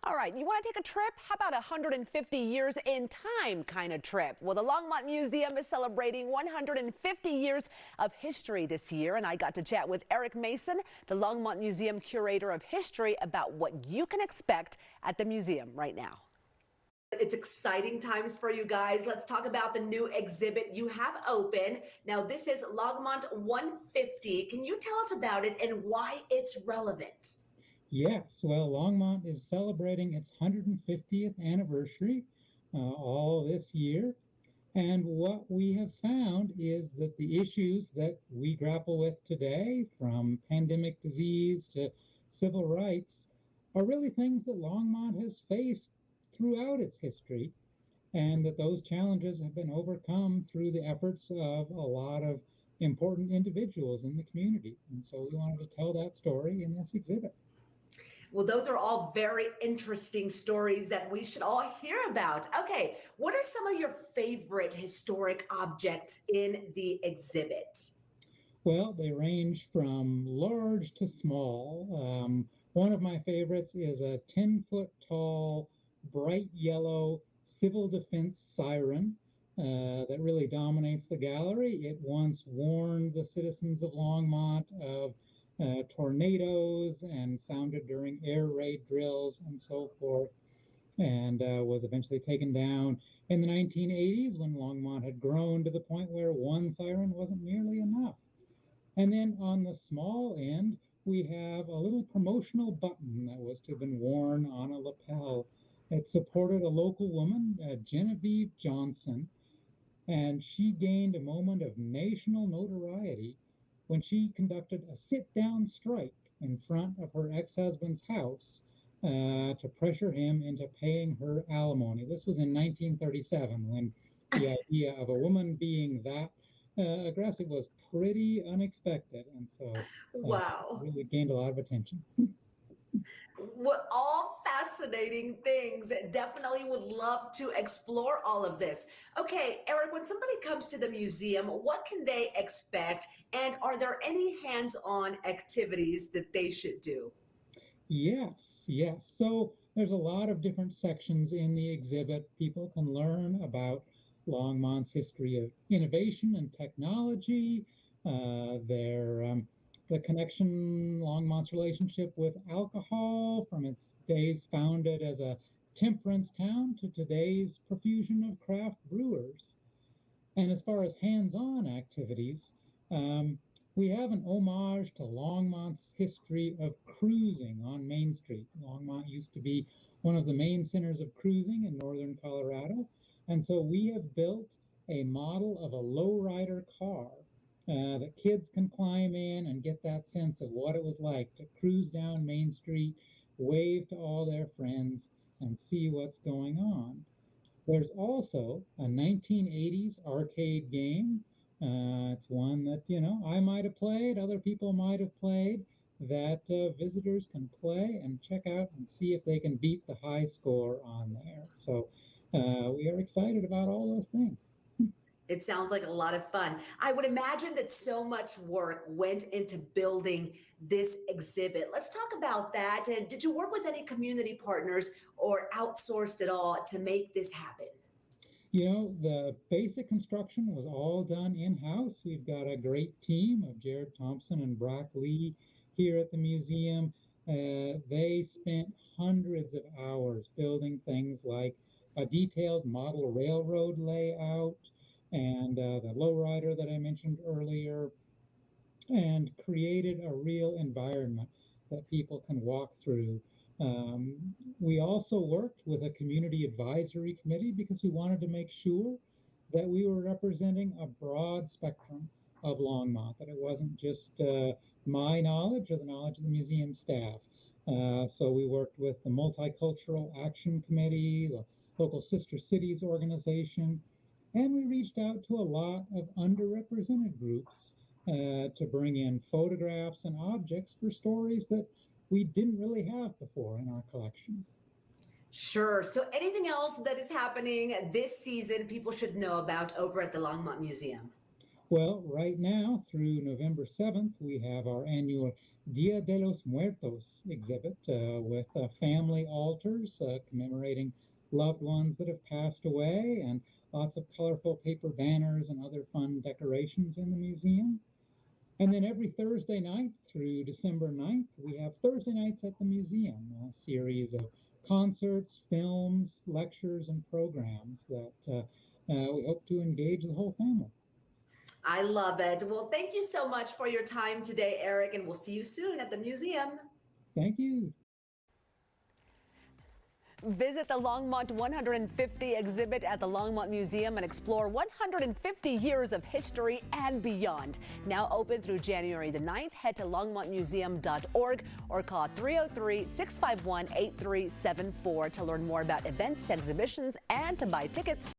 All right, you want to take a trip? How about 150 years in time kind of trip? Well, the Longmont Museum is celebrating 150 years of history this year, and I got to chat with Eric Mason, the Longmont Museum Curator of History, about what you can expect at the museum right now. It's exciting times for you guys. Let's talk about the new exhibit you have open. Now, this is Longmont 150. Can you tell us about it and why it's relevant? Yes, well, Longmont is celebrating its 150th anniversary all this year. And what we have found is that the issues that we grapple with today, from pandemic disease to civil rights, are really things that Longmont has faced throughout its history, and that those challenges have been overcome through the efforts of a lot of important individuals in the community. And so we wanted to tell that story in this exhibit. Well, those are all very interesting stories that we should all hear about. Okay, what are some of your favorite historic objects in the exhibit? Well, they range from large to small. One of my favorites is a 10-foot tall, bright yellow civil defense siren that really dominates the gallery. It once warned the citizens of Longmont of tornadoes and sounded during air raid drills and so forth, and was eventually taken down in the 1980s when Longmont had grown to the point where one siren wasn't nearly enough. And then on the small end, we have a little promotional button that was to have been worn on a lapel. It supported a local woman, Genevieve Johnson, and she gained a moment of national notoriety when she conducted a sit-down strike in front of her ex-husband's house to pressure him into paying her alimony. This was in 1937, when the idea of a woman being that aggressive was pretty unexpected, and so Wow. really gained a lot of attention. What all fascinating things. Definitely would love to explore all of this. Okay, Eric, when somebody comes to the museum, what can they expect? And are there any hands-on activities that they should do? Yes, yes. So there's a lot of different sections in the exhibit. People can learn about Longmont's history of innovation and technology, the connection, Longmont's relationship with alcohol from its days founded as a temperance town to today's profusion of craft brewers. And as far as hands-on activities, we have an homage to Longmont's history of cruising on Main Street. Longmont used to be one of the main centers of cruising in northern Colorado. And so we have built a model of a lowrider car that kids can climb in and get that sense of what it was like to cruise down Main Street, wave to all their friends, and see what's going on. There's also a 1980s arcade game. It's one that, I might have played, other people might have played, that visitors can play and check out and see if they can beat the high score on there. So we are excited about all those things. It sounds like a lot of fun. I would imagine that so much work went into building this exhibit. Let's talk about that. And did you work with any community partners or outsourced at all to make this happen? The basic construction was all done in-house. We've got a great team of Jared Thompson and Brock Lee here at the museum. They spent hundreds of hours building things like a detailed model railroad layout, and the lowrider that I mentioned earlier, and created a real environment that people can walk through. We also worked with a community advisory committee because we wanted to make sure that we were representing a broad spectrum of Longmont, that it wasn't just my knowledge or the knowledge of the museum staff. So we worked with the Multicultural Action Committee, the local Sister Cities organization, and we reached out to a lot of underrepresented groups to bring in photographs and objects for stories that we didn't really have before in our collection. Sure. So anything else that is happening this season people should know about over at the Longmont Museum? Well, right now through November 7th, we have our annual Dia de los Muertos exhibit with family altars commemorating loved ones that have passed away, and lots of colorful paper banners and other fun decorations in the museum. And then every Thursday night through December 9th, we have Thursday nights at the museum, a series of concerts, films, lectures, and programs that we hope to engage the whole family. I love it. Well, thank you so much for your time today, Eric, and we'll see you soon at the museum. Thank you. Visit the Longmont 150 exhibit at the Longmont Museum and explore 150 years of history and beyond. Now open through January the 9th. Head to longmontmuseum.org or call 303-651-8374 to learn more about events, exhibitions, and to buy tickets.